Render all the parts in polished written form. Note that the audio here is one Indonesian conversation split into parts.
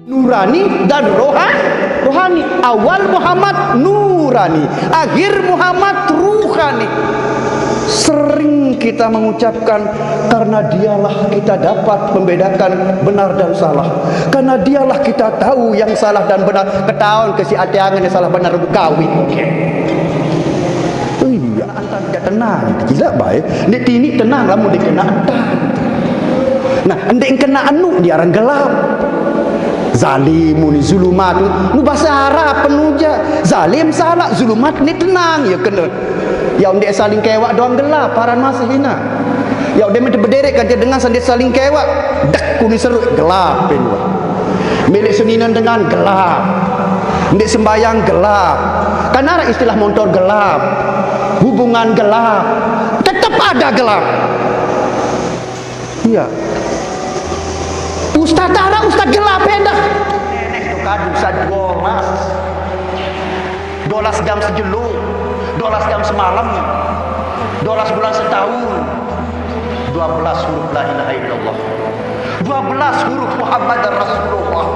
Nurani dan rohani. Awal Muhammad nurani, akhir Muhammad ruhani. Sering kita mengucapkan, karena dialah kita dapat membedakan benar dan salah, karena dialah kita tahu yang salah dan benar. Ketahuan ke si atiangan yang salah benar kawin. Oh iya, antar tidak tenang, tidak baik. Nek tini tenang lah, mau dikena antar. Nah, ndek kena anu dia orang gelap. Zalimun zulumat, nu bahasa Arab penuja. Zalim salah, zulumat ni tenang ya kena. Ya ndek saling kewak doang gelap, paran masih hina. Ya ndek mesti berderet kan dengan sendiri saling kewak, dak kuni seru gelap penwa. Milik seninan dengan gelap. Ndek sembayang gelap. Kan ada istilah motor gelap. Hubungan gelap. Tetap ada gelap. Iya. Ustaz Tara, Ustaz gelap dah. Nenek tu kadu Ustaz 12 jam sejelur, 12 jam semalam, 12 bulan setahun, 12 huruf la ilaha illallah, 12 huruf Muhammad Rasulullah.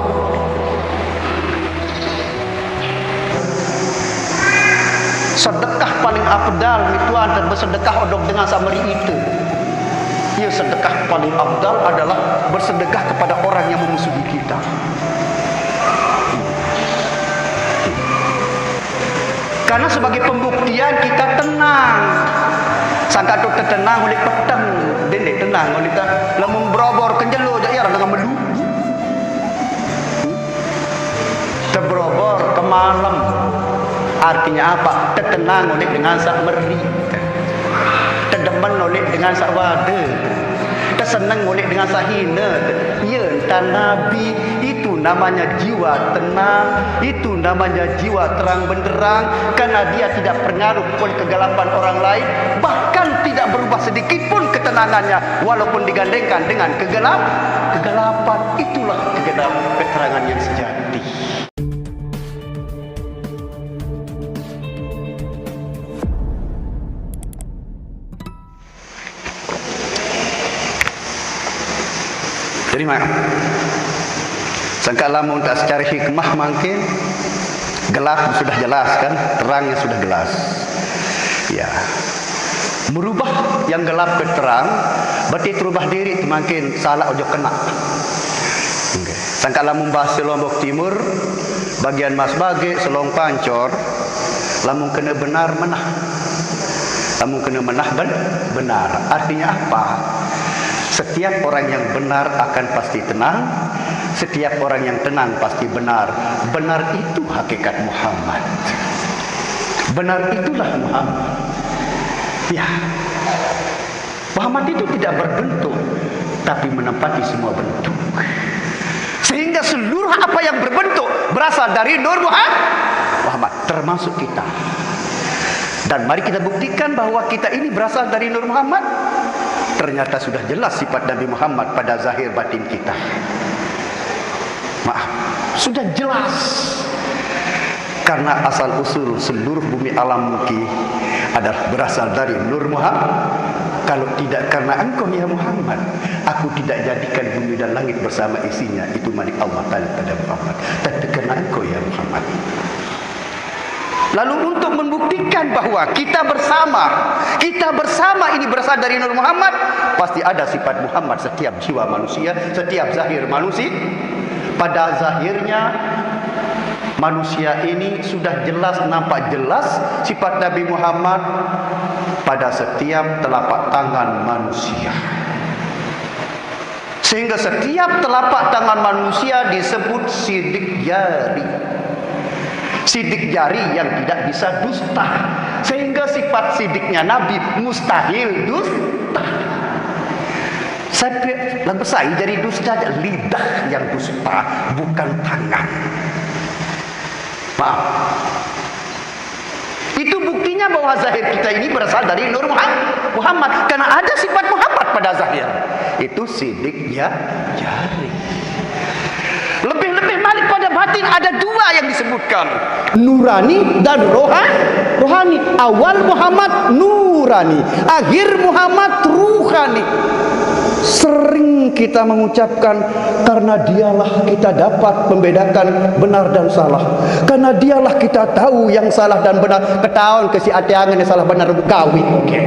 Sedekah paling afdal itu antara bersedekah odok dengan samari itu. Ya, sedekah paling afdal adalah bersedekah kepada orang yang memusuhi kita. Karena sebagai pembuktian kita tenang. Sangka tu tertenang oleh petang, dendek tenang oleh kita lamun berobor kenjelo je ya dengan melu. Terberobor ke malam. Artinya apa? Tertenang oleh dengan sak meri. Terdemen oleh dengan sak wade. Tersenang oleh dengan sahina. Ya, entah Nabi itu namanya jiwa tenang, itu namanya jiwa terang benderang, karena dia tidak pengaruh oleh kegelapan orang lain, bahkan tidak berubah sedikit pun ketenangannya walaupun digandengkan dengan kegelapan. Itulah keterangan yang sejati. Jadi sangka lamun tak secara hikmah mungkin gelap sudah jelas kan, terangnya sudah jelas. Ya, merubah yang gelap ke terang, berarti terubah diri makin salah ojo kena. Okay. Sangka lamun bahasa Lombok Timur, bagian Mas Bage, Selong Pancor, lamun kena benar menah, lamun kena menah benar. Artinya apa? Setiap orang yang benar akan pasti tenang. Setiap orang yang tenang pasti benar. Benar itu hakikat Muhammad. Benar itulah Muhammad. Ya, Muhammad itu tidak berbentuk, tapi menempati semua bentuk. Sehingga seluruh apa yang berbentuk berasal dari Nur Muhammad, termasuk kita. Dan mari kita buktikan bahwa kita ini berasal dari Nur Muhammad. Ternyata sudah jelas sifat Nabi Muhammad pada zahir batin kita. Maaf, sudah jelas. Karena asal usul seluruh bumi alam mungkin adalah berasal dari Nur Muhammad. Kalau tidak karena engkau ya Muhammad, aku tidak jadikan bumi dan langit bersama isinya. Itu milik Allah Ta'ala pada Muhammad. Tapi karena engkau ya Muhammad. Lalu untuk membuktikan bahwa kita bersama ini berasal dari Nur Muhammad, pasti ada sifat Muhammad setiap jiwa manusia, setiap zahir manusia. Pada zahirnya manusia ini sudah jelas, nampak jelas sifat Nabi Muhammad pada setiap telapak tangan manusia. Sehingga setiap telapak tangan manusia disebut sidik jari. Sidik jari yang tidak bisa dusta. Sehingga sifat sidiknya Nabi mustahil dusta. Saya lagu saya jadi dusta, lidah yang dusta, bukan tangan. Maaf. Itu buktinya bahwa zahir kita ini berasal dari Nur Muhammad. Karena ada sifat Muhammad pada zahir. Itu sidik jari. Lebih-lebih malik pada batin ada dua yang disebutkan, nurani dan rohani. Awal Muhammad nurani, akhir Muhammad ruhani. Sering sering kita mengucapkan, karena dialah kita dapat membedakan benar dan salah. Karena dialah kita tahu yang salah dan benar. Ketahuan ke si atiangan yang salah benar kawin. Oke.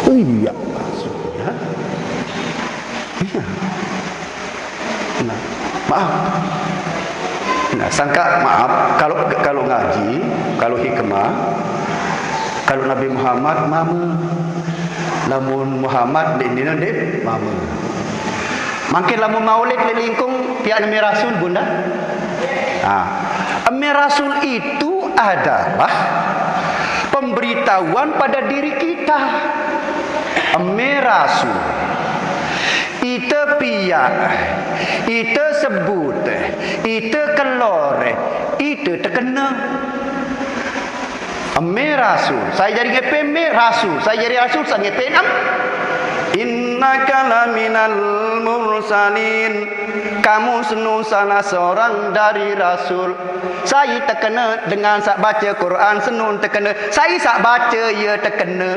Iya maksudnya. Iya. Nah, maaf. Nah, sangka maaf kalau ngaji, kalau hikmah, kalau Nabi Muhammad mama, lamun Muhammad di mama. Makin lamun maulid lelingkung tiada Amir Rasul bunda. Amir Rasul itu adalah pemberitahuan pada diri kita. Amir Rasul itu piak, itu sebut, itu kelor, itu terkena. Amir Rasul, saya jadi ngepem Rasul, saya jadi Rasul, saya ngepem innaka laminal mursalin, kamu salah seorang dari Rasul. Saya terkena dengan sak baca Quran senun terkena, saya sak baca ya terkena.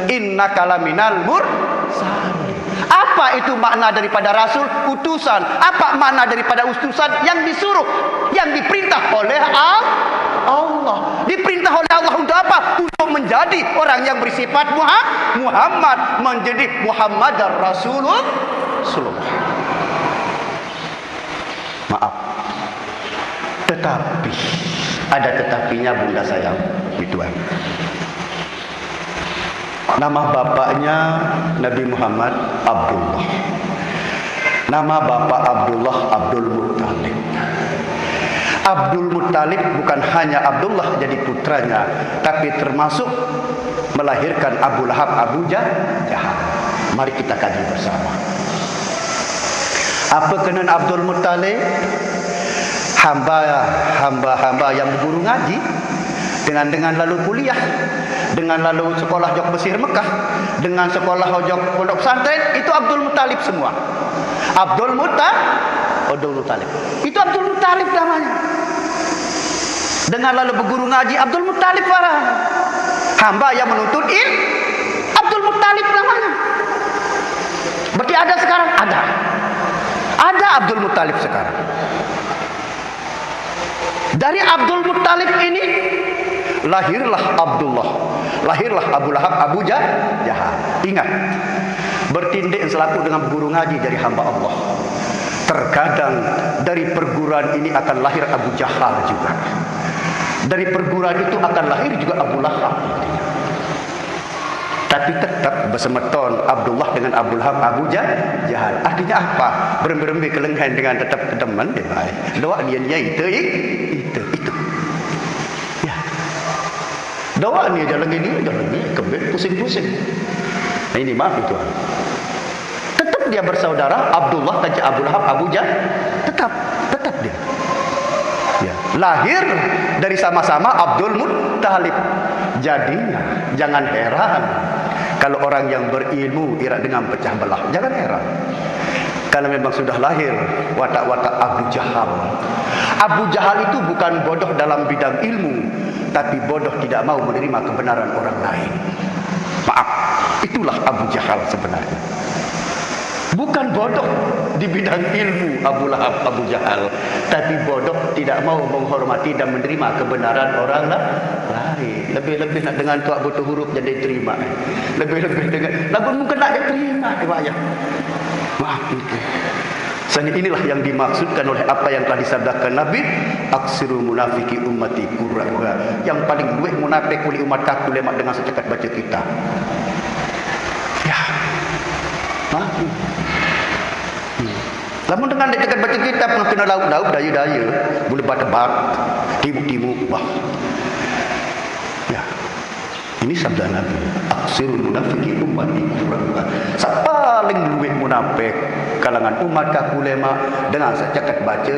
Innaka laminal mursalin. Apa itu makna daripada Rasul? Utusan. Apa makna daripada utusan? Yang disuruh, yang diperintah oleh Allah. Diperintah oleh Allah untuk apa? Untuk menjadi orang yang bersifat Muhammad, menjadi Muhammad dan Rasulullah. Maaf, tetapi ada tetapinya bunda sayang, Tuhan. Nama bapaknya Nabi Muhammad Abdullah. Nama bapak Abdullah Abdul Muttalib. Abdul Muttalib bukan hanya Abdullah jadi putranya, tapi termasuk melahirkan Abu Lahab, Abu Jahal. Mari kita kaji bersama. Apa kena Abdul Muttalib? Hamba yang berguru ngaji, dengan lalu kuliah, dengan lalu sekolah jok Mesir Mekah, dengan sekolah jok pondok pesantren, itu Abdul Muttalib semua. Abdul Muttalib. Itu Abdul Muttalib namanya. Dengan lalu berguru ngaji, Abdul Muttalib farah. Hamba yang menuntut Abdul Muttalib namanya. Berarti ada sekarang? Ada Abdul Muttalib sekarang. Dari Abdul Muttalib ini lahirlah Abdullah, lahirlah Abu Lahab, Abu Jahal. Ingat, bertindak selaku dengan guru ngaji dari hamba Allah. Terkadang dari perguruan ini akan lahir Abu Jahal juga. Dari perguruan itu akan lahir juga Abu Lahab. Tapi tetap bersemeton Abdullah dengan Abu Lahab, Abu Jahal. Artinya apa? Berembi-rembi kelenghan dengan tetap teman. Doa dia itu. Ya. Doa ni jalan ini, kebet pusing-pusing. Nah, ini maaf itu. Tetap dia bersaudara Abdullah dan Abu Lahab, Abu Jahal. Tetap dia. Ya. Lahir dari sama-sama Abdul Muttalib. Jadinya jangan heran kalau orang yang berilmu ira dengan pecah belah. Jangan heran kalau memang sudah lahir watak-watak Abu Jahal. Abu Jahal itu bukan bodoh dalam bidang ilmu, tapi bodoh tidak mau menerima kebenaran orang lain. Maaf, itulah Abu Jahal sebenarnya. Bukan bodoh di bidang ilmu Abu Lahab, Abu Jahal, tapi bodoh tidak mau menghormati dan menerima kebenaran orang lain. Lebih-lebih nak dengan tuak butuh huruf jadi terima. Lebih-lebih dengan lagu mungkin nak diterima, ya. Maaf itu. Sehingga inilah yang dimaksudkan oleh apa yang telah disabdakan Nabi, aksirul munafiki ummati qurra. Yang paling luwih munafik oleh umat aku lemak dengan secekat baca kitab. Ya. Maaf. Lamun dengan dekat baca kitab kena lauk-lauk daya-daya, boleh debat, timuk-timuk, wah. Ya. Ini sabda Nabi, aksirul munafiki ummati qurra. Paling luwih munafik kalangan umat kaku lema dengan secekat baca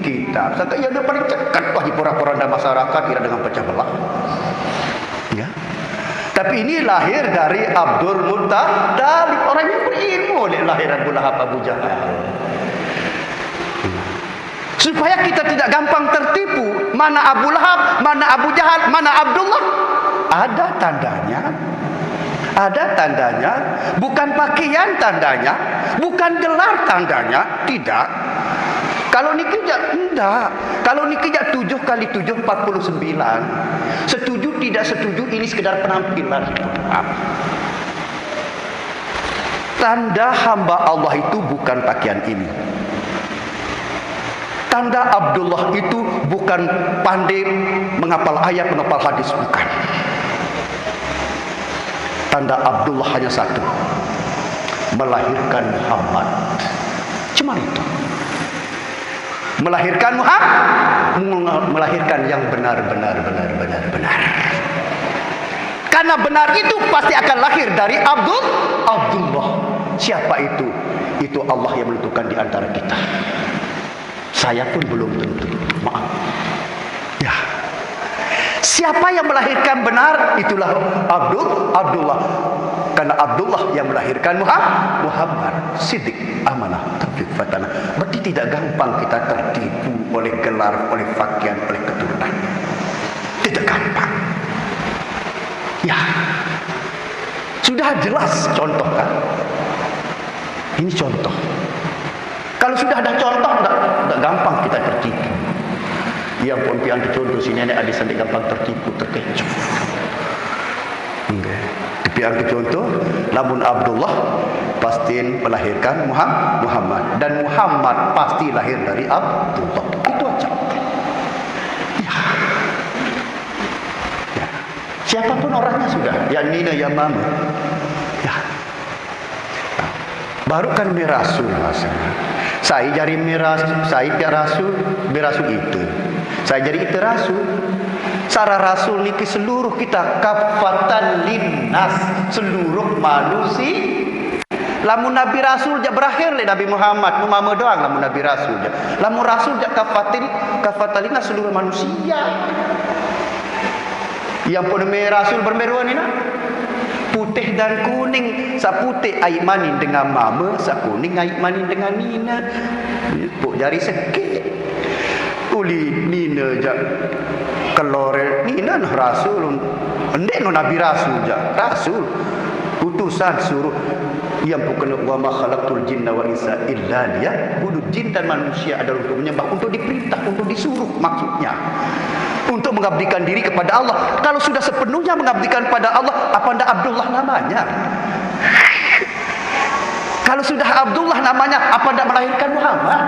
kitab. Saka ia ada paling cekat wah di pora-poranda masyarakat kira dengan pecah belah. Ya. Tapi ini lahir dari Abdul Muttalib, orang yang berilmu oleh lahir Abu Lahab, Abu Jahal. Supaya kita tidak gampang tertipu, mana Abu Lahab, mana Abu Jahal, mana Abdullah. Ada tandanya. ada tandanya, bukan pakaian tandanya, bukan gelar tandanya, tidak. Kalau niki enggak. Kalau niki 7 kali 7 49. Setuju tidak setuju ini sekedar penampilan. Tanda hamba Allah itu bukan pakaian ini. Tanda Abdullah itu bukan pandai menghafal ayat, menghafal hadis, bukan. Tanda Abdullah hanya satu, melahirkan Muhammad. Cuma itu. Melahirkan Muhammad, melahirkan yang benar. Karena benar itu pasti akan lahir dari Abdullah. Siapa itu? Itu Allah yang menentukan di antara kita. Saya pun belum tentu. Maaf. Ya. Siapa yang melahirkan benar? Itulah Abdullah. Karena Abdullah yang melahirkan Muhammad. Siddiq, amanah, taufiq, fatanah. Berarti tidak gampang kita tertipu oleh gelar, oleh pakaian, oleh keturunan. Tidak gampang. Ya. Sudah jelas contoh kan? Ini contoh. Kalau sudah ada contoh, tidak gampang kita tertipu. Yang pun pian contoh si nenek adik sandik gampang tertipu, terkecoh. Okay. Pian contoh, lamun Abdullah pasti melahirkan Muhammad, dan Muhammad pasti lahir dari Abdullah. Itu aja. Ya. Ya. Siapapun orangnya sudah, ya nina ya mama. Ya. Baru kan mirasul masalah. Saya jari mirasul, saya pihak rasul, berasul itu. Saya jadi itu rasul. Cara rasul niki seluruh kita kafatan linnas, seluruh manusia. Lamun Nabi Rasul jak berakhir le Nabi Muhammad, Muhammad doang lamun Nabi Rasul jak. Lamun Rasul jak kafatan linnas seluruh manusia. Yang pun Rasul bermeruan ini nak. Putih dan kuning, sa putih air manin dengan mama, sa kuning air manin dengan nina. Puk jari sekit. Uli nina jak kelore nina nah rasul. Endek no Nabi Rasul jak. Rasul utusan suruh yang bukan wa ma khalaqtul jinna wal insa illa liya'budun. Jin dan manusia adalah untuk menyembah, untuk diperintah, untuk disuruh maksudnya. Untuk mengabdikan diri kepada Allah. Kalau sudah sepenuhnya mengabdikan pada Allah, apa ndak Abdullah namanya? Kalau sudah Abdullah namanya, apa ndak melahirkan Muhammad?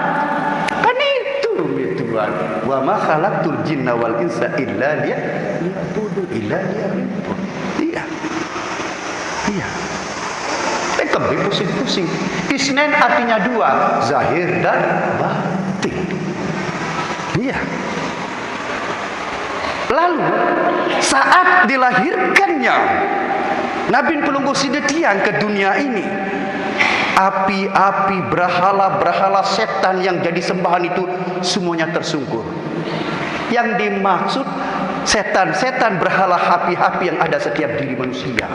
Kan itu Tuhan. Wa ma khalaqtul jinna wal insa illa liya'budun illa liya'budun. Iya. Iya. Kembali pusing-pusing. Isnen artinya dua, zahir dan batin. Iya. Lalu saat dilahirkannya Nabi Pelunggu Sidetian ke dunia ini, api-api, berhala-berhala setan yang jadi sembahan itu semuanya tersungkur. Yang dimaksud setan-setan berhala api-api yang ada setiap diri manusia.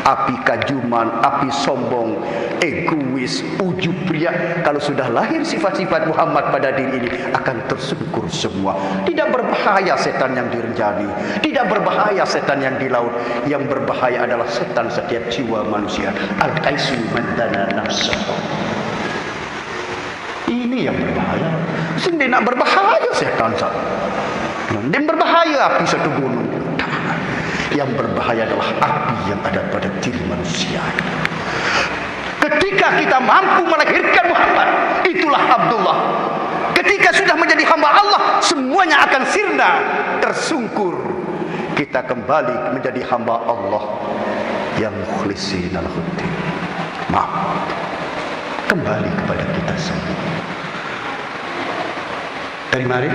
Api kajuman, api sombong, egois, ujub pria. Kalau sudah lahir sifat-sifat Muhammad pada diri ini, akan tersungkur semua. Tidak berbahaya setan yang direnjani, tidak berbahaya setan yang di laut. Yang berbahaya adalah setan setiap jiwa manusia. Al-Qaisu mandana nafsahu. Ini yang berbahaya. Sendiri nak berbahaya setan satu. Dan berbahaya api satu gunung. Yang berbahaya adalah api yang ada pada diri manusia. Ketika kita mampu melahirkan Muhammad, itulah Abdullah. Ketika sudah menjadi hamba Allah, semuanya akan sirna, tersungkur. Kita kembali menjadi hamba Allah yang mukhlisin al-huddin. Maaf, kembali kepada kita semua. Dari mari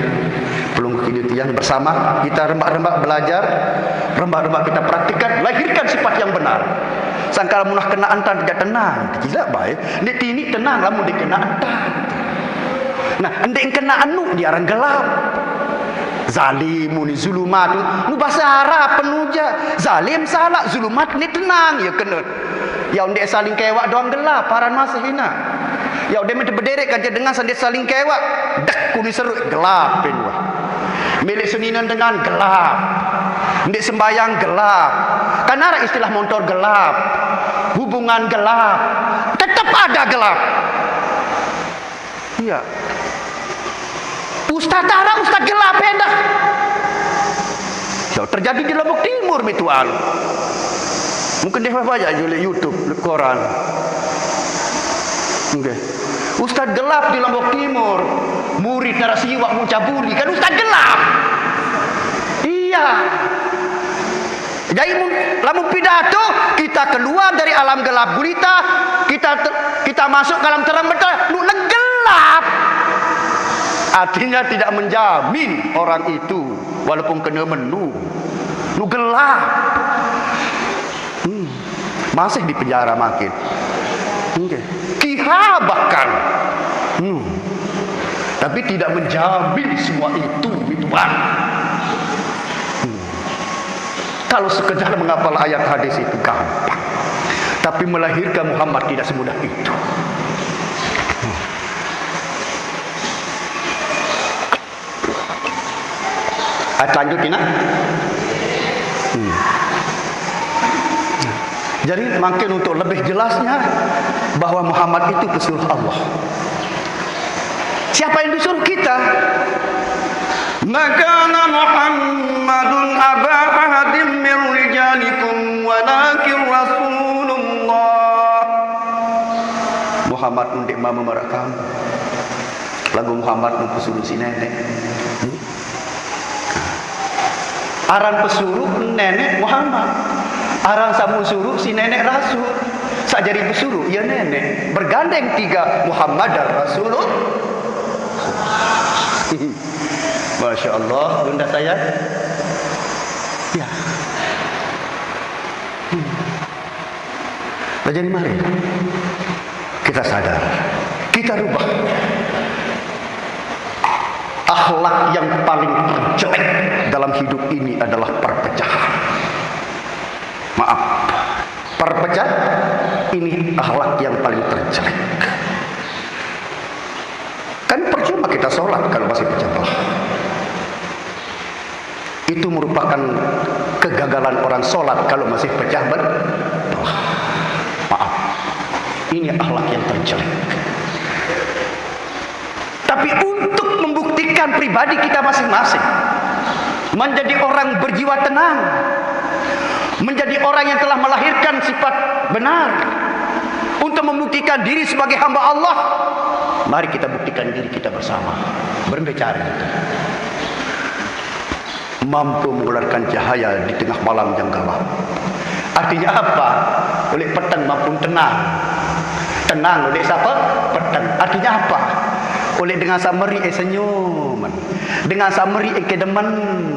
Pelunggu Sidetian bersama kita rembak-rembak belajar, rembak-rembak kita praktikkan, lahirkan sifat yang benar. Sangkala munah kena antan tidak tenang, gila baik. Nek tini tenang lamun dikena antan. Nah, endek kena anu dia orang gelap. Zalimun zulumat. Nu bahasa Arab penuja. Zalim salah, zulumat ni tenang ya kena. Ya endek saling kewak doang gelap, paran masih hina. Ya udah berderet kan dia dengan sandet saling kewak, dak kuni seru gelapin wah. Milik seninan dengan gelap. Ndek sembayang gelap. Kan ada istilah motor gelap. Hubungan gelap. Tetap ada gelap. Iya. Ustaz Tara, Ustaz gelap dah. So, terjadi di Lombok Timur mituan. Mungkin dia baca di YouTube, di koran. Okay. Ustaz gelap di Lombok Timur. Murid narasiwak muncabuli, kan Ustaz gelap. Iya. Jadi lamun pidato kita keluar dari alam gelap gulita, kita masuk ke alam terang betul, nu gelap. Artinya tidak menjamin orang itu walaupun kena menu, nu gelap. Masih di penjara makin. Okay. Kiha bahkan. Tapi tidak menjamin semua itu Tuhan. Kalau sekedar menghafal ayat hadis itu gampang, tapi melahirkan Muhammad tidak semudah itu. Lanjut Tina. Jadi makin untuk lebih jelasnya bahwa Muhammad itu pesuruh Allah. Siapa yang disuruh kita? Maka Muhammadun aba ahadim min rijalikum walakin Rasulullah. Muhammad undik mama merakam. Lagu Muhammad nu pesuruh si nenek. Aran pesuruh nenek Muhammad. Aran samu suruh si nenek Rasul. Sajari pesuruh ya nenek. Bergandeng tiga Muhammad dan Rasulullah. Masya Allah, bunda saya. Ya. Jadi mari kita sadar, kita rubah akhlak yang paling jelek dalam hidup ini adalah perpecahan. Maaf, perpecahan ini akhlak yang paling terjelek. Kan percuma kita sholat kalau masih pecah belah. Itu merupakan kegagalan orang sholat kalau masih pecah belah. Maaf, ini akhlak yang terjelek. Tapi untuk membuktikan pribadi kita masing-masing menjadi orang berjiwa tenang, menjadi orang yang telah melahirkan sifat benar, untuk membuktikan diri sebagai hamba Allah, mari kita buktikan diri kita bersama. Berbicara kita mampu mengeluarkan cahaya di tengah malam yang gelap. Artinya apa? Oleh petang mampu tenang. Tenang oleh siapa? Petang. Artinya apa? Oleh dengan samari senyum, dengan samari kedemen,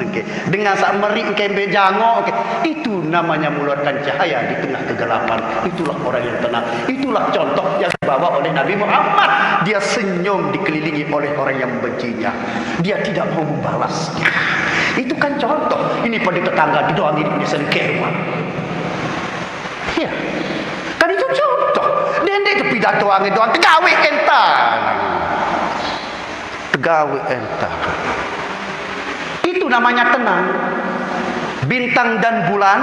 dengan samari bejango, itu namanya mengeluarkan cahaya di tengah kegelapan. Itulah orang yang tenang. Itulah contoh yang dibawa oleh Nabi Muhammad. Dia senyum dikelilingi oleh orang yang membencinya. Dia tidak mau membalasnya. Itu kan contoh. Ini pada tetangga didoangin di sengkewan. Ya, kan itu contoh. Dende itu pidato angin doang tegawe entar. Tegawe entar. Itu namanya tenang. Bintang dan bulan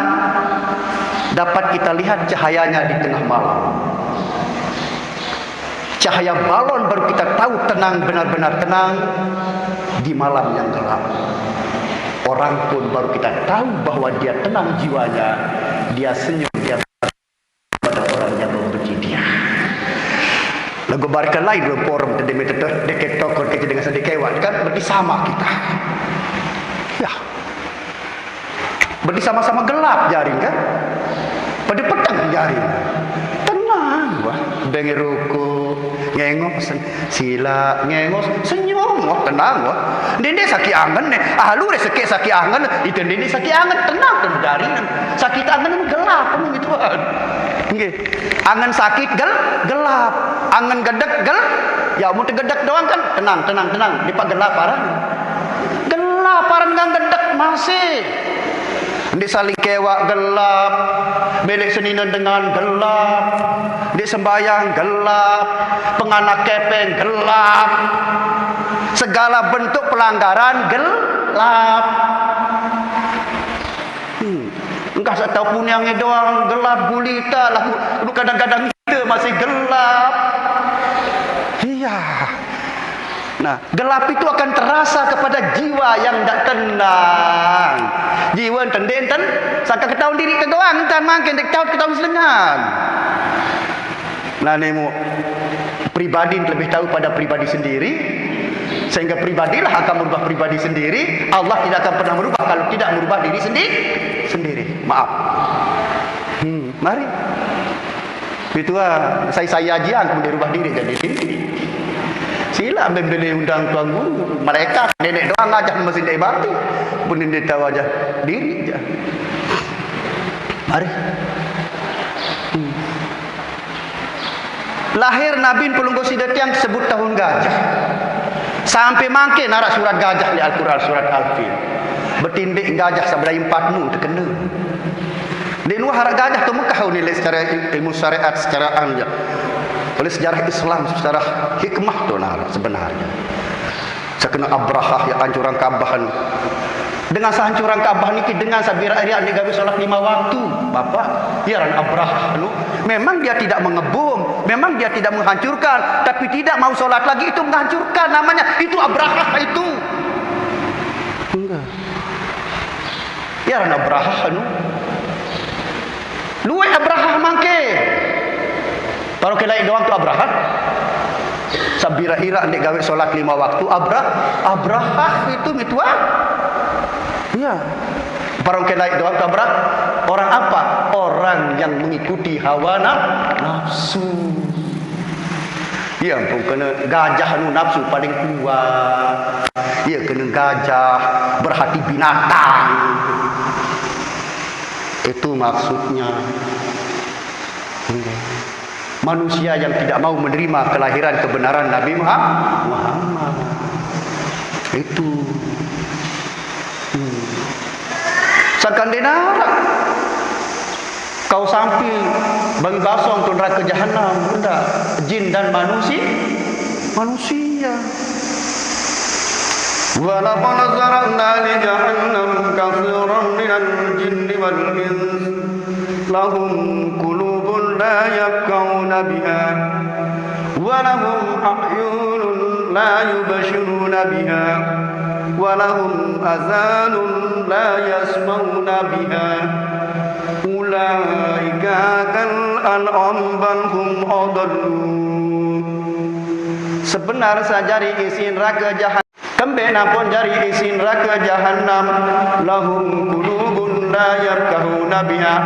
dapat kita lihat cahayanya di tengah malam. Cahaya balon baru kita tahu tenang, benar-benar tenang di malam yang gelap. Orang pun baru kita tahu bahwa dia tenang jiwanya. Dia senyum, dia pada orang yang membenci dia. Lagu barikan lain dalam forum deket tokor kita dengan sedekewat kan berarti sama kita. Ya. Berarti sama-sama gelap jaring kan? Pada petang jaring. Tenang wah, dengar ruku, ngengok sila, ngengok senyum, wah tenang wah. Dende sakit angan nih, ahlu re sakit angan, itu dende sakit angan tenang dan jaring. Sakit angan gelap gitu kan. Nggih. Angan sakit gelap, angan gedek ya mau tegedek doang kan tenang di pak gelaparan. Gelaparan ngang gedek masih. Di saling kewak gelap, belik seninan dengan gelap, di sembayang gelap, penganak kepeng gelap, segala bentuk pelanggaran gelap. gelap. Engkau tak tahu pun yang doang gelap gulita lah. Kadang-kadang kita masih gelap. Iya. Nah, gelap itu akan terasa kepada jiwa yang tak tenang. Jiwa tenden sangka ketahuan diri ke doang tan makin ketahuan selengan. Nah, nemu pribadi lebih tahu pada pribadi sendiri, sehingga pribadilah akan merubah pribadi sendiri. Allah tidak akan pernah merubah kalau tidak merubah diri sendiri. Maaf. Mari. Itu saya aja yang kemudian merubah diri jadi diri. Sila ambil undang tuan guru. Mereka nenek doang aja mesin dari batu. Pun dia tahu aja diri aja. Mari. Lahir Nabi Pelunggu Sidatiang sebut tahun gajah. Sampai makin narak surat gajah di Al-Quran surat Al-Fil. Bertindik gajah sabda 4 terkena. Di luar harap gajah tu Mekah nilai secara ilmu syariat secara anja. Oleh sejarah Islam secara hikmah tu sebenarnya. Saya kena Abrahah yang hancuran Ka'bah. Dengan sehancuran Ka'bah ni dengan sabira dia ni gawe solat 5 waktu. Bapak, ya ran Abrahah tu memang dia tidak mengebom, memang dia tidak menghancurkan, tapi tidak mau solat lagi itu menghancurkan namanya. Itu Abrahah itu. Enggak. Ya ran Abrahah tu. Luwe Abrahah mangke. Kalau kelai doang tu Abrahah. Sabira ira ndek gawe solat 5 waktu Abrahah itu mitua. Ya. Barang kelai doang tu Abrahah. Orang apa? Orang yang mengikuti hawa nafsu. Ya ampun, kena gajah nu nafsu paling kuat. Ya kena gajah berhati binatang. Itu maksudnya. Manusia yang tidak mau menerima kelahiran kebenaran Nabi Muhammad. Itu. Sakandena kau sampai bagi basong ke neraka jahanam, benda jin dan manusia. Walaqad zara'na li jahannam katsiran minal jinni wal ins lahum qulubun la yafqahuna biha wa lahum a'yunun la yubsiruna biha wa lahum azanun la yasma'una biha ulaika kal an'am bal hum adallun. Sebenar sajari isi neraka jahanam kembena pun jari isi neraka jahanam lahum qulubun la yafqahuna biha.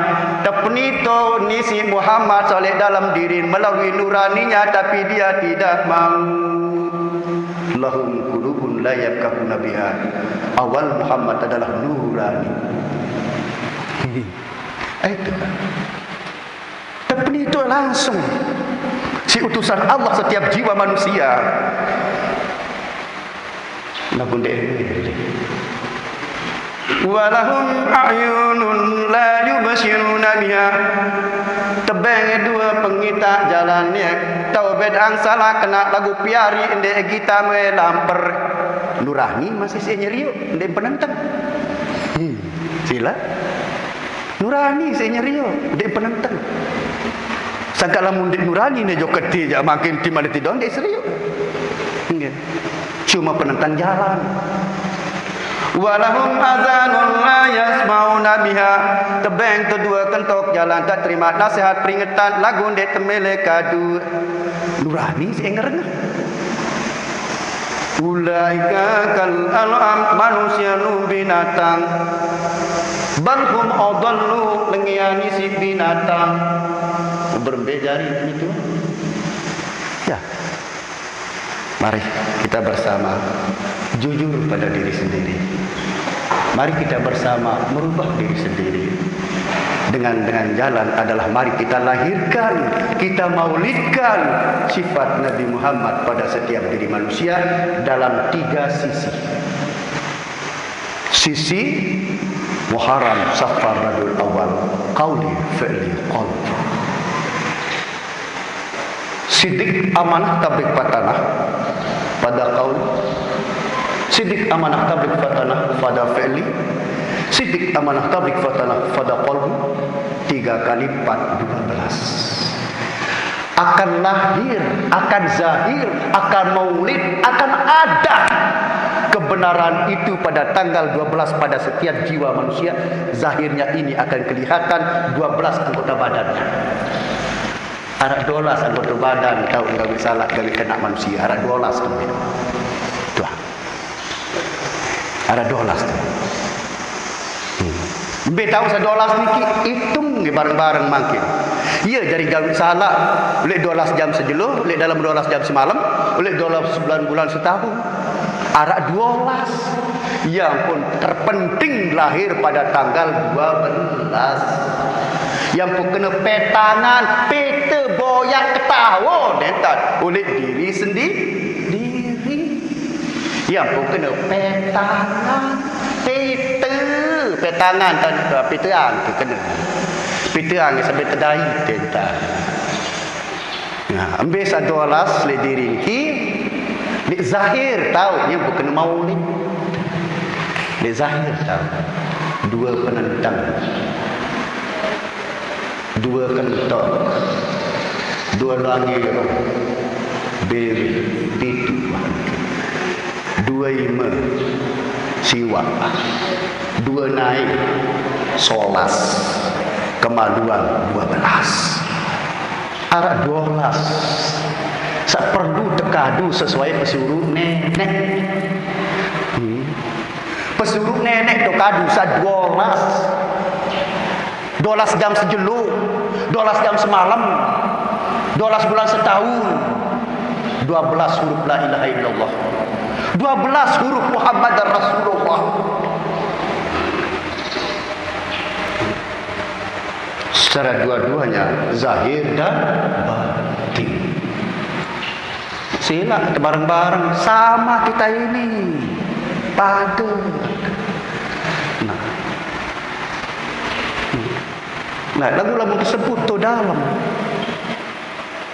Tepnito nisi Muhammad soleh dalam diri melalui nuraninya tapi dia tidak mau. Lahum qulubun la yafqahuna biha. Awal Muhammad adalah nurani. Itu. Tepnito langsung si utusan Allah setiap jiwa manusia. Namun walahum a'yunun la yubsiruna biha. Tebeng dua pengita jalannya tau bedang salah kena lagu piari ende kita melamper nurani masih senyeriu ende penentang. Sila nurani senyeriu ende penentang. Sangkala mundik nurani ne joketi ja makin timale tidon de serius. Nggih. Cuma penentang jalan. Walahum azanun la yasmauna biha. Tebeng kedua kentok jalan tak terima nasihat peringatan lagu de temele kadu. Nurani seengerna. Ulaika kal an'am manusia nu binatang. Balhum adallu lengiani si binatang. Berbeda itu. Ya. Mari kita bersama jujur pada diri sendiri. Mari kita bersama merubah diri sendiri. Dengan jalan adalah mari kita lahirkan, kita maulidkan sifat Nabi Muhammad pada setiap diri manusia dalam 3 sisi. Sisi Muharram, Safar, Rabiul Awal, qauli, fi'li, qalbi. Sidik, amanah, tablik patanah pada qaul, Siddiq amanah tablik fatanah fada fi'li. Siddiq amanah tablik fatanah fada qalbi. 3 kali 4, 12. Akan lahir, akan zahir, akan maulid, akan ada kebenaran itu pada tanggal 12 pada setiap jiwa manusia. Zahirnya ini akan kelihatan 12 anggota badannya. Arak 12 anggota badan, tahu enggak salah gawe kena manusia. Arak 12 tu. Tuh. Arak 12 tu. Be tahu sa 12 niki hitung ni bareng-bareng makin. Ya dari gawe salah oleh 12 jam sejeluh, oleh dalam 12 jam semalam, oleh 12 bulan setahun. Arak 12 yang pun terpenting lahir pada tanggal 12. Yang pun kena petangan, peta boyak ketawa dentat oleh diri sendiri. Yang pun kena petangan, petangan dan petaan tu kena. Petaan sampai terdai dentat. Nah, ambil 12 le diri ki di zahir tahu yang bukan maulid. Di zahir tahu 2 penentang, 2 kentok, 2 langit beri pitu, 2 ima siwak, 2 naik solas, kemaluan 12. Arak 12 sak perlu tekadu sesuai pesuruh nenek. Pesuruh nenek tekadu sak 12 jam sejeluh, 12 jam semalam, 12 bulan setahun, 12 huruf la ilaha illallah, 12 huruf Muhammad Rasulullah. Secara dua-duanya zahir dan batin. Sila bareng-bareng sama kita ini pada. Nah, lagu-lagu tersebut tu dalam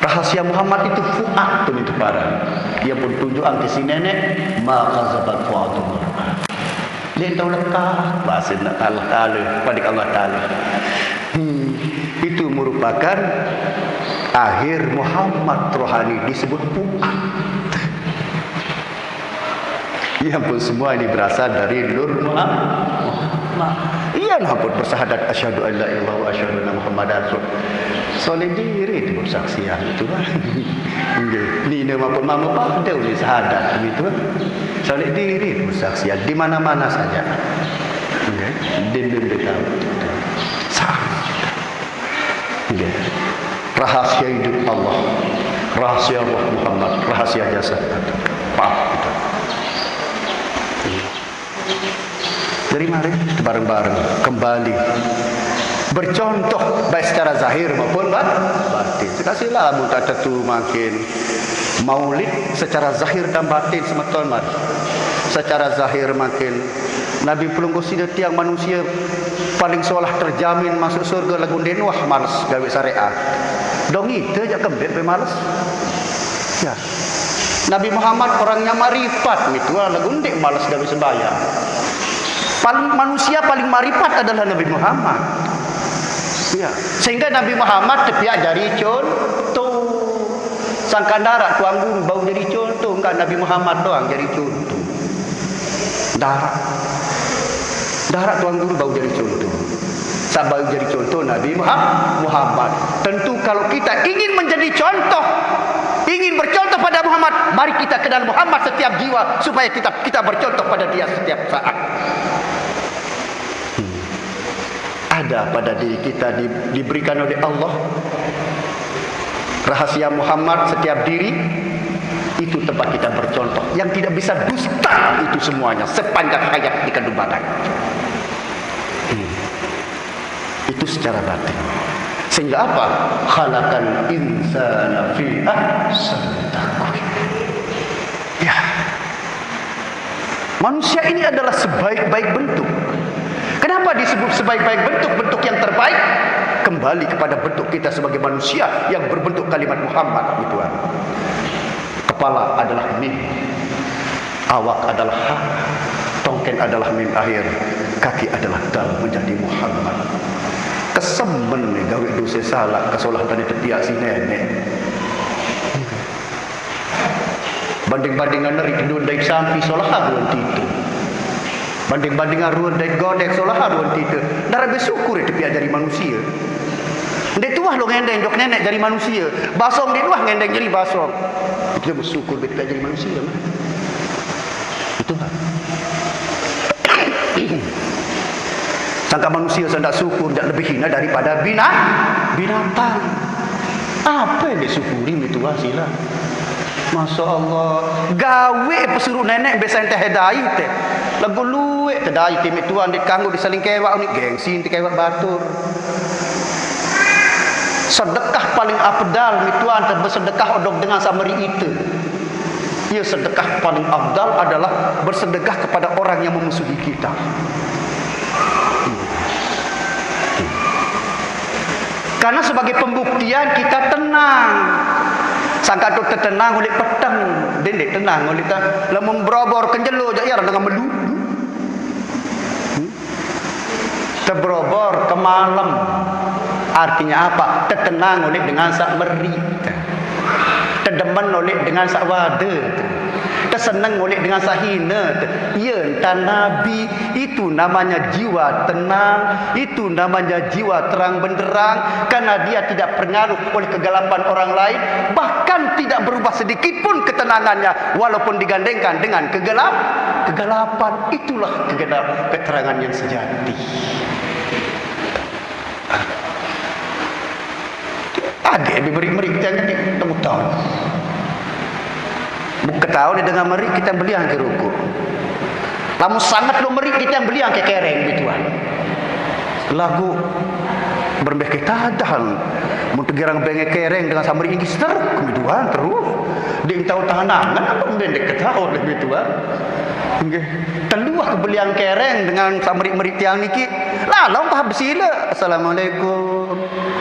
rahasia Muhammad itu fuad tu itu para. Dia pun tunjuk angki si nenek maka zabat fuadullah. Dia tahu lekah bahasa Allah Taala pada Allah Taala. Itu merupakan akhir Muhammad rohani disebut fuad. Yang pun semua ini berasal dari Nur Muhammad. Ia pun bersahadat asyhadu an la ilaha illallah wa asyhadu anna muhammadar rasulullah. Soleh diri itu persaksian itu kan. Ni nama pun mama pada oleh syahadat itu. Soleh diri persaksian di mana-mana saja. Din tahu. Rahasia hidup Allah, rahasia Allah Muhammad, rahasia jasad. Kita. Dari mari bareng-bareng kembali bercontoh baik secara zahir maupun batin. Sekasilah muntah tentu makin maulid secara zahir dan batin semeton mari. Secara zahir makin Nabi pelunggu sida tiang manusia paling solah terjamin masuk surga lagu denwah malas gawe syariat. Dong itu aja kembet be malas. Ya. Nabi Muhammad orangnya marifat itu lagu ndek malas gawe sembahyang. Manusia paling marifat adalah Nabi Muhammad. Ya, sehingga Nabi Muhammad tepiak jari contoh. Sangkandara tuang guru bau jadi contoh, enggak Nabi Muhammad doang jadi contoh. Darat tuang guru bau jadi contoh. Sabau jadi contoh Nabi Muhammad. Tentu kalau kita ingin menjadi contoh, ingin bercontoh pada Muhammad, mari kita kenal Muhammad setiap jiwa supaya kita bercontoh pada dia setiap saat. Ada pada diri kita diberikan oleh Allah rahasia Muhammad setiap diri. Itu tempat kita bercontoh yang tidak bisa dusta itu semuanya sepanjang hayat di kandung badan. Itu secara batin. Sehingga apa? Khalaqal insana fi ahsani taqwim. Ya. Manusia ini adalah sebaik-baik bentuk. Kenapa disebut sebaik-baik bentuk? Bentuk yang terbaik kembali kepada bentuk kita sebagai manusia yang berbentuk kalimat Muhammad gitu. Kepala adalah mim, Awak adalah hak, tongken adalah mim akhir, kaki adalah dal menjadi Muhammad. Kesemen nih gawe dosa salah kesolah tadi tepiak si nenek. Banding-bandingan neri tidur daik sampi solah haruan titu. Banding-bandingan ruan daik godek solah haruan titu. Darah bersyukur itu piak dari manusia. Ndek tuah lo ngendeng dok nenek dari manusia. Basong di tuah ngendeng jadi basong. Kita bersyukur piak jadi manusia. Itulah. Sangka manusia tidak syukur tidak lebih hina daripada binatang. Apa yang disyukuri itu hasilnya? Masya Allah. Gawe pesuruh nenek biasa ente hedai teh. Lagu luwe tedai tim tuan di kanggo di saling kewak ni gengsi di kewak batur. Sedekah paling afdal mituan bersedekah odok dengan samari itu. Ya, sedekah paling afdal adalah bersedekah kepada orang yang memusuhi kita. Karena sebagai pembuktian kita tenang. Sangka tu tertenang oleh petang, dendek tenang oleh ta. Lamun berobor kenjelo je ya dengan melu. Terberobor ke malam. Artinya apa? Tertenang oleh dengan sak meri. Terdemen oleh dengan sak wade. Tersenang oleh dengan sahina. Ya, entah Nabi itu namanya jiwa tenang, itu namanya jiwa terang benderang, karena dia tidak pengaruh oleh kegelapan orang lain, bahkan tidak berubah sedikit pun ketenangannya walaupun digandengkan dengan kegelapan. Itulah keterangan yang sejati. Ada beri-beri kita yang temu tahu. Bukan tahu dia dengan meri kita beli yang ke ruku. Lamu sangat lo meri kita beli yang ke kereng gituan. Lagu berbeh kita dah. Mun tegirang benge kereng dengan samari ingkis kemudian terus. Dia tahu tahanan apa mendek ketahu lebih tua. Nggih. Teluah kebelian kereng dengan samari-meri tiang niki. Lah long paham besila. Assalamualaikum.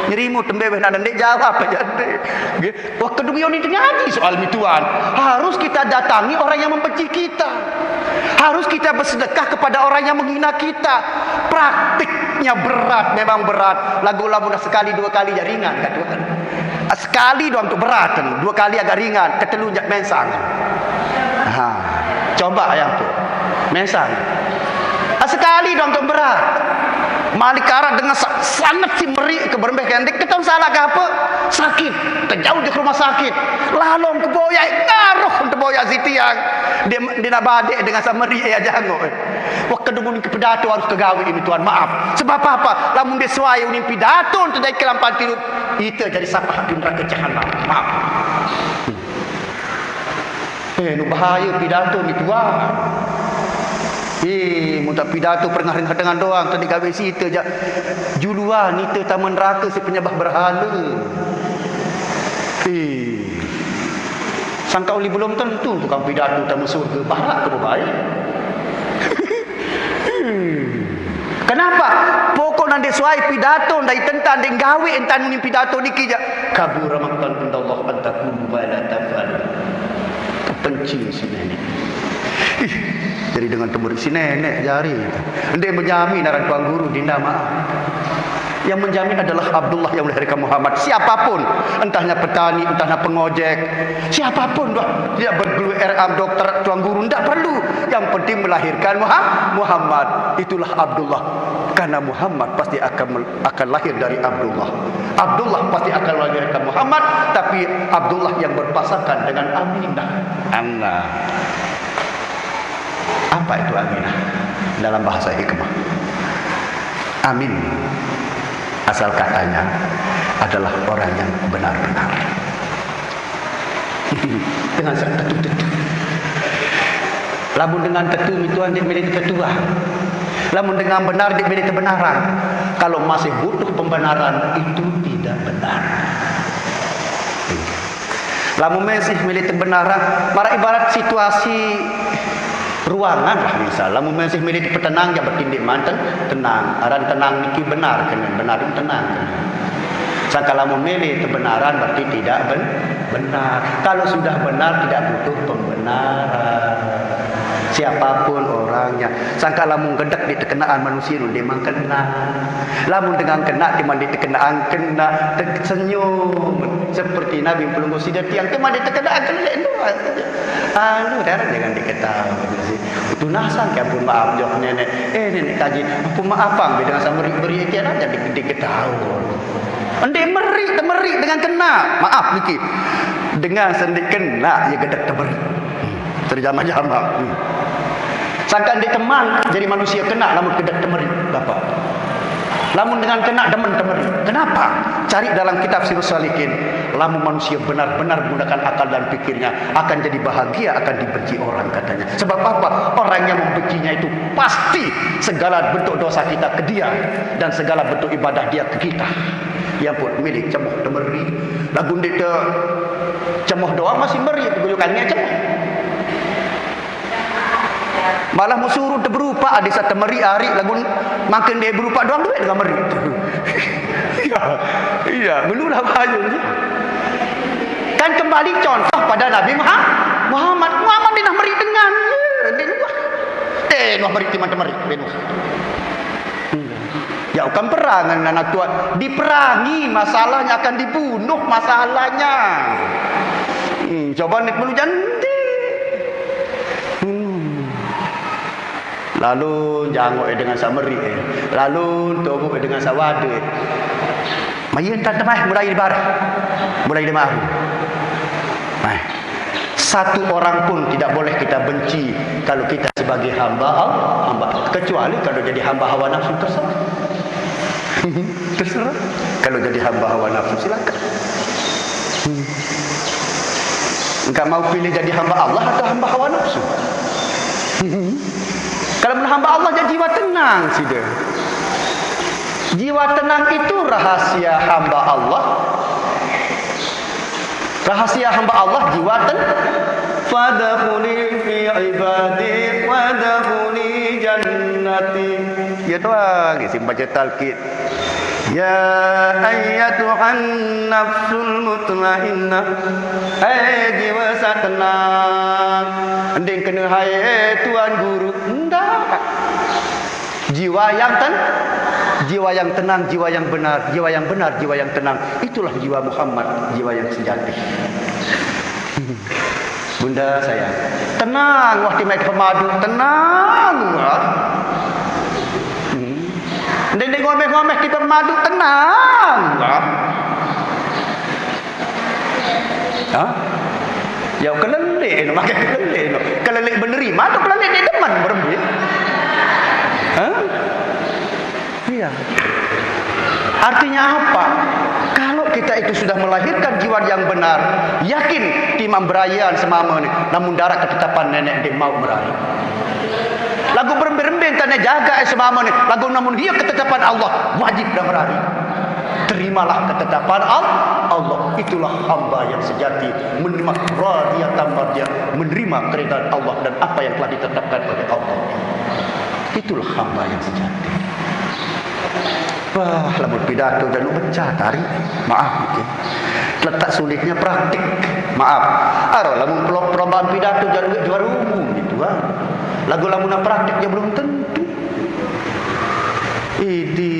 Nyerimu tembebeh nak ndek jawab aja ndek. Nggih. Wah kedua ni ngaji soal mituan. Harus kita datangi orang yang membenci kita. Harus kita bersedekah kepada orang yang menghina kita. Praktiknya berat, memang berat. Lagu-lagu dah sekali dua kali ya ringan kan Tuhan. Sekali doang tu berat, dua kali agak ringan, ketelu jak mensang. Ha. Coba yang tu. Mensang. Sekali doang tu berat. Malik karat dengan sangat si meri ke berembeh kendek. Kita salah ke apa? Sakit. Terjauh di rumah sakit. Lalong ke boyak. Ngaruh untuk boyak si tiang. Dia nak badek dengan samari ya jangan. Wah kedungun ke pidato harus kegawi ini Tuhan. Maaf. Sebab apa? Lamun dia suai unin pidato untuk dari kelampan tidur. Itu jadi sapah di neraka jahanam. Maaf. Nu bahaya pidato ni Tuhan. Muntah pidato pernah dengan doang tadi gawe sita je. Juluan itu taman neraka si penyembah berhala. Sangka oli belum tentu tukang pidato tamu surga barat ke baik. Kenapa? Pokok nanti suai pidato ndai tentang deng gawe entan muni pidato niki je. Kabur maqtan indallah an takunu wa la tafal. Kepencing si nenek. Jadi dengan temuri si nenek jari. Dia menjamin orang tuan guru dinda maaf. Yang menjamin adalah Abdullah yang melahirkan Muhammad. Siapapun, entahnya petani, entahnya pengojek, siapapun dia bergelut RM dokter tuan guru tidak perlu. Yang penting melahirkan Muhammad. Itulah Abdullah. Karena Muhammad pasti akan lahir dari Abdullah. Abdullah pasti akan melahirkan Muhammad, tapi Abdullah yang berpasangan dengan Aminah. Allah. Apa itu Aminah? Dalam bahasa hikmah. Amin. Asal katanya adalah orang yang benar-benar. Dengan tetu-tetu. Lamun dengan tetu mituan dia milih tetua. Lamun dengan benar dia milih kebenaran. Kalau masih butuh pembenaran itu tidak benar. Lamun masih milih kebenaran, marah ibarat situasi ruangan lah misal. Lamun masih milih petenang yang bertindik mantan tenang. Aran tenang niki benar kena benar tenang. Sakala memilih kebenaran berarti tidak benar. Kalau sudah benar tidak butuh pembenaran. siapapun orangnya. Sangka lamun gedek di terkenaan manusia dia memang kena. Lamun dengan kena di mandi terkenaan kena senyum seperti Nabi pelunggu sidat yang ke mandi terkenaan kena dua saja. Anu darah jangan diketahui. Tunasan ke ampun maaf jawab nenek. Nenek kaji ampun maaf bang dengan sama beri ikan aja diketahui. Ande meri dengan kena. Maaf niki. Dengan sendik kena ya gedek temeri. Terjama-jama. Sangka di teman jadi manusia kena namun gedek temeri Bapak. Lamun dengan kena demen temeri. Kenapa? Cari dalam kitab Sirus Salikin. Lamun manusia benar-benar menggunakan akal dan pikirnya akan jadi bahagia, akan dibenci orang katanya. Sebab apa? Orang yang membencinya itu pasti segala bentuk dosa kita ke dia dan segala bentuk ibadah dia ke kita. Yang pun milik cemoh temeri. Lagu dia cemoh doa masih meri tujukannya cemoh. Malah musuh berupa ada satu meri hari lagu makin dia berupa doang duit dengan meri. Iya, benulah bahayanya. Kan kembali contoh pada Nabi Muhammad. Muhammad dia nak meri dengan nuah meri timan temeri benuh. Ya bukan perang anak tua, diperangi masalahnya akan dibunuh masalahnya. Coba nik melu janti. Lalu jangok dengan sameri lalu tomo dengan sawade. Mayen tak temah mulai di bar. Mulai di maru. Satu orang pun tidak boleh kita benci kalau kita sebagai hamba kecuali kalau jadi hamba hawa nafsu terserah. Terserah. Kalau jadi hamba hawa nafsu silakan. Engkau mau pilih jadi hamba Allah atau hamba hawa nafsu? Kalau hamba Allah jadi jiwa tenang sudah. Jiwa tenang itu rahasia hamba Allah. Rahasia hamba Allah jiwa tenang. Fadkhuli fi ibadi wadkhuli jannati. Ya doang isi baca talqin. Ya ayyatuhan nafsul mutmainnah. Jiwa tenang. Ending kena hai tuan guru. Enggak. Jiwa yang tenang, jiwa yang benar, jiwa yang benar, jiwa yang tenang. Itulah jiwa Muhammad, jiwa yang sejati. Bunda saya, tenang wah timai pemadu, tenang wah. Ndek ngomeh-ngomeh kita madu, tenang wah. Hah? Ya kelelek makan kelelek. Kelelek menerima atau kelelek dia teman berembik? Hah? Iya. Artinya apa? Kalau kita itu sudah melahirkan jiwa yang benar, yakin timam berayaan semama ni, namun darah ketetapan nenek dia mau meraih. Lagu berembing-rembing tanya jaga semama ni, lagu namun dia ketetapan Allah wajib dah meraih. Terimalah ketetapan Allah. Itulah hamba yang sejati, menerima radiyatan mardiyah, menerima keridhaan Allah dan apa yang telah ditetapkan oleh Allah. Itulah hamba yang sejati. Wah, lamun pidato dan baca tarik. Maaf okay. Letak sulitnya praktik. Maaf. Aro lamun perlombaan pidato juara umum gitu kan. Lagu lamun praktik dia belum tentu. Idi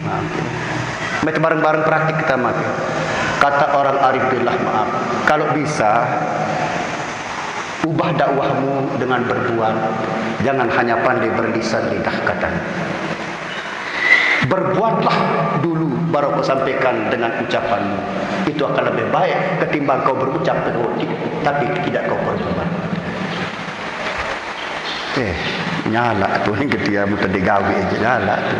maaf. Mereka bareng-bareng praktik kita mati. Kata orang arif billah maaf. Kalau bisa ubah dakwahmu dengan berbuat. Jangan hanya pandai berlisan lidah katanya. Berbuatlah dulu baru kau sampaikan dengan ucapanmu. Itu akan lebih baik ketimbang kau berucap tapi tidak kau berbuat. Nyala tu yang ketia muka digawi aja nyala tu.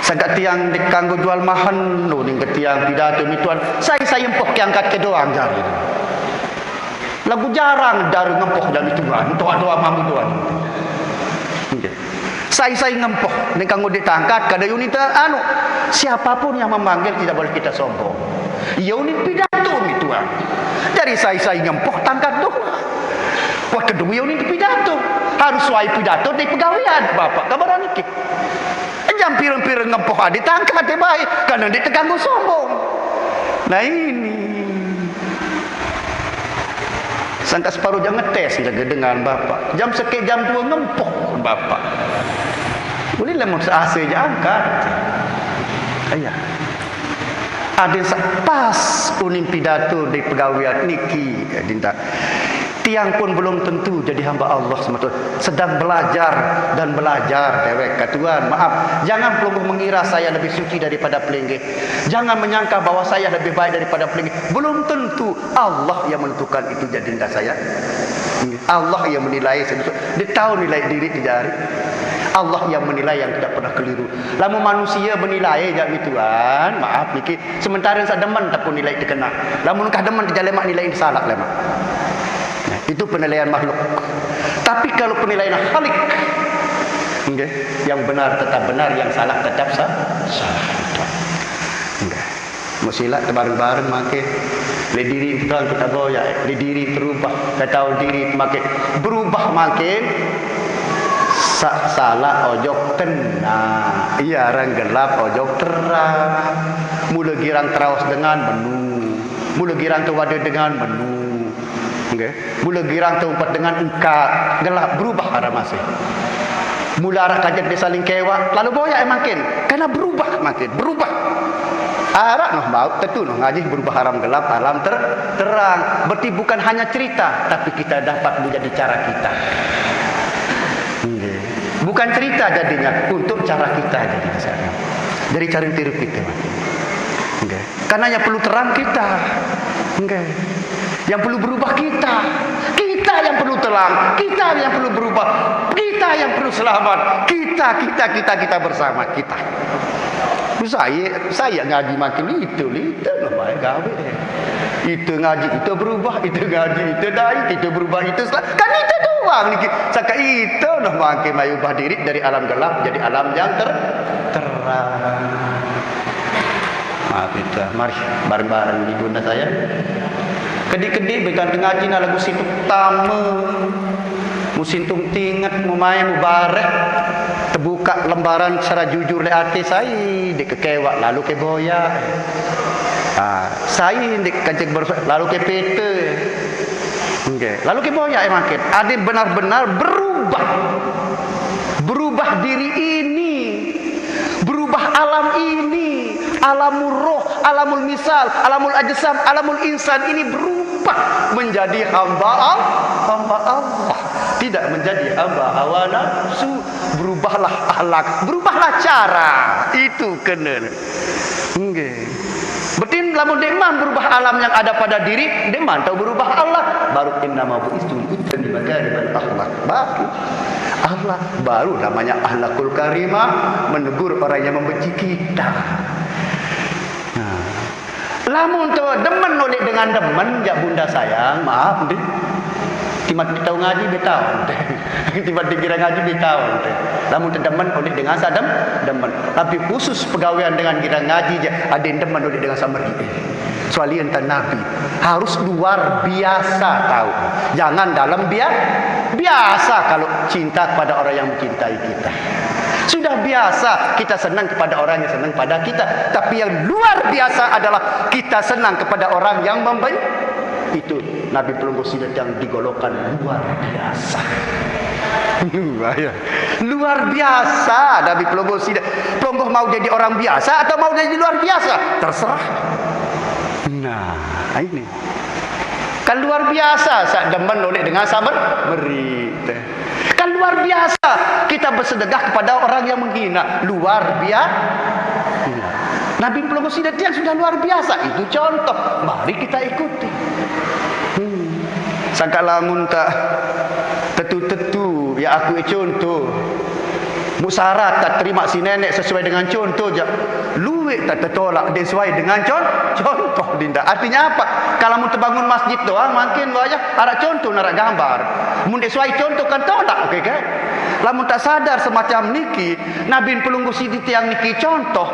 Sagat tiang dikanggo jual mahan nu ning ketiang pidato mi tuan. Saya empok yang angkat ke doang jari. Lagu jarang dari ngempok dan ituan. Doa-doa mamu doang. Saya ngempok ning kanggo ditangkat kada unita anu. Siapapun yang memanggil tidak boleh kita sombong. Ya unit pidato mi tuan. Dari saya ngempok tangkat doa. Wah kedua unit pidato. Harus suai pidato di pegawaian Bapak kabaran iki. Jam pirang-pirang ngempoh ditangkat dia baik karena dia terganggu sombong. Nah ini Sangka separuh jam ngetes jaga dengan bapak. Jam sekek jam 2 ngempok bapak. Boleh lah mau seasa je angkat. Ayah. Ada pas unin pidato di pegawai niki dinta. Tiang pun belum tentu jadi hamba Allah SWT. Sedang belajar dan belajar dewek katuan. Maaf, jangan pelungguh mengira saya lebih suci daripada pelinggih. Jangan menyangka bahwa saya lebih baik daripada pelinggih. Belum tentu. Allah yang menentukan itu jadi dinda saya. Allah yang menilai. Dia tahu nilai diri di jari. Allah yang menilai yang tidak pernah keliru. Lamun manusia menilai jak mituan, maaf niki sementara sa demen tak pun nilai terkena. Lamun kah demen dijalemak nilai salah lemak. Nah, itu penilaian makhluk. Tapi kalau penilaian khalik, okay, yang benar tetap benar, yang salah tetap salah. Okay. Musilah bareng-bareng makin le diri terang kita goyak, le diri terubah, tahu diri makin berubah makin salah ojok kena. Iya, orang gelap ojok terang. Mula girang terawas dengan menu. Mula girang terwada dengan menu. Okay. Mula girang terumpat dengan engkak. Gelap berubah arah masih. Mula arah kajet dia saling kewak. Lalu boyak makin. Karena berubah makin. Berubah. Arah noh bau. Tentu noh ngaji berubah haram gelap. Alam terang. Berarti bukan hanya cerita. Tapi kita dapat menjadi cara kita. Bukan cerita jadinya, untuk cara kita jadinya sekarang. Dari cara tiru kita. Okay. Karena yang perlu terang kita. Okay. Yang perlu berubah kita. Kita yang perlu terang. Kita yang perlu berubah. Kita yang perlu selamat. Kita bersama kita. Saya ngaji makin itu loh baik gawe. Itu ngaji, itu berubah, itu ngaji, itu dai, itu berubah, itu kan itu doang niki. Saka itu noh makin mayubah diri dari alam gelap jadi alam yang terang. Maaf itu, mari bareng-bareng di bunda saya. Kedi-kedi began ngaji na lagu situ tama. Musintung tingat mumaya mubarak. Terbuka lembaran secara jujur le hati saya dikekewak lalu ke boya. Saya hendak kancing lalu ke pete. Okay. Lalu ke boya makin. Ada benar-benar berubah diri ini, berubah alam ini, alamul roh, alamul misal, alamul ajsam, alamul insan ini berubah menjadi hamba Allah. Tidak menjadi hamba hawa nafsu. Berubahlah akhlak, berubahlah cara. Itu kena. Okay. Berarti lamun deman berubah alam yang ada pada diri, deman tahu berubah Allah. Baru innama bu'istu utan di makaribal akhlak. Baru namanya akhlakul karimah, menegur orang yang membenci kita. Lamun tu demen oleh dengan demen jak bunda sayang, maaf deh. Tiba-tiba tahu ngaji betahun teh. Tiba-tiba kira ngaji betahun teh. Lamun demen oleh dengan sadem demen. Tapi khusus pegawaian dengan kira ngaji je ada yang demen oleh dengan samari. Soalian tan nabi harus luar biasa tahu. Jangan dalam biasa kalau cinta kepada orang yang mencintai kita. Sudah biasa kita senang kepada orang yang senang pada kita. Tapi yang luar biasa adalah kita senang kepada orang yang membenci. Itu Nabi pelungguh sidat yang digolongkan luar biasa. Luar biasa Nabi pelungguh sidat. Pelungguh mau jadi orang biasa atau mau jadi luar biasa? Terserah. Nah, ini kan luar biasa sak demen oleh dengan sabar beri. Kan luar biasa kita bersedekah kepada orang yang menghina. Luar biasa. Nabi pelungguh sidat yang sudah luar biasa. Itu contoh. Mari kita ikuti. Sangka lamun tak tetu-tetu ya aku contoh. Musyarat tak terima si nenek sesuai dengan contoh je. Luwek tak tertolak dia sesuai dengan contoh dinda. Artinya apa? Kalau mau terbangun masjid doang makin banyak arak contoh narak gambar. Mun sesuai contoh kan tolak, okey kan? Lamun tak sadar semacam niki, Nabi pelungguh sidit yang niki contoh.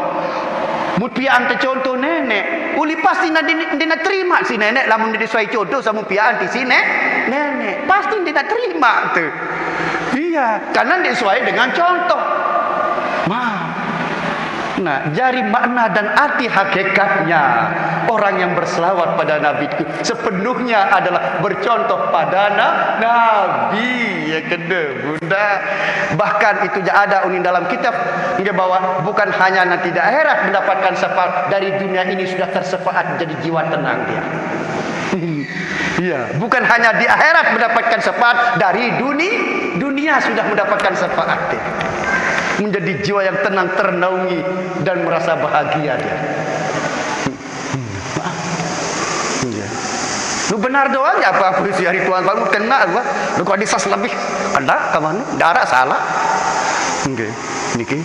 Mupian te contoh nenek, uli pasti dia terima si nenek lamun dia sesuai contoh sama pian ti si nenek. Pasti dia terima tu. Iya, karena dia sesuai dengan contoh. Nah, dari makna dan arti hakikatnya, orang yang berselawat pada Nabi itu sepenuhnya adalah bercontoh pada Nabi. Ya kena bunda. Bahkan itu ada unin dalam kitab dia bawa bukan hanya nanti di akhirat mendapatkan syafaat, dari dunia ini sudah tersyafaat jadi jiwa tenang dia. Iya, bukan hanya di akhirat mendapatkan syafaat, dari dunia sudah mendapatkan syafaat dia. Menjadi jiwa yang tenang, ternaungi dan merasa bahagia dia. Ya. Lu benar doanya apa si hari Tuhan kamu kena gua. Lu kok disas lebih. Ada ke mana? Darah salah. Nggih. Niki.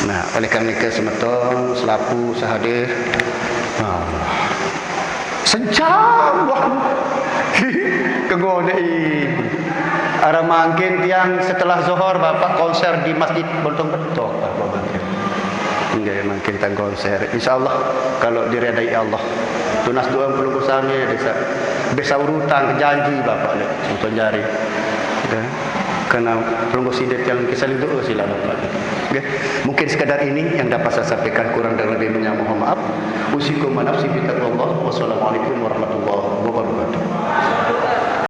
Nah, oleh karena itu semeton selaku sahadir. Nah. Sejam waktu. Kegodei. Arah mungkin tiang setelah zuhur bapak konser di masjid Bontong Betok bapak mungkin. Enggak mungkin kita konser. Insyaallah kalau diredai Allah. Tunas doa perlu kusami desa. Besa urutan janji bapak le untuk jari. Ya. Karena perlu sidet yang kisah itu sila bapak. Okay. Mungkin sekadar ini yang dapat saya sampaikan, kurang dan lebihnya mohon maaf. Usikum wa nafsi bi taqwallah. Wassalamualaikum warahmatullahi wabarakatuh.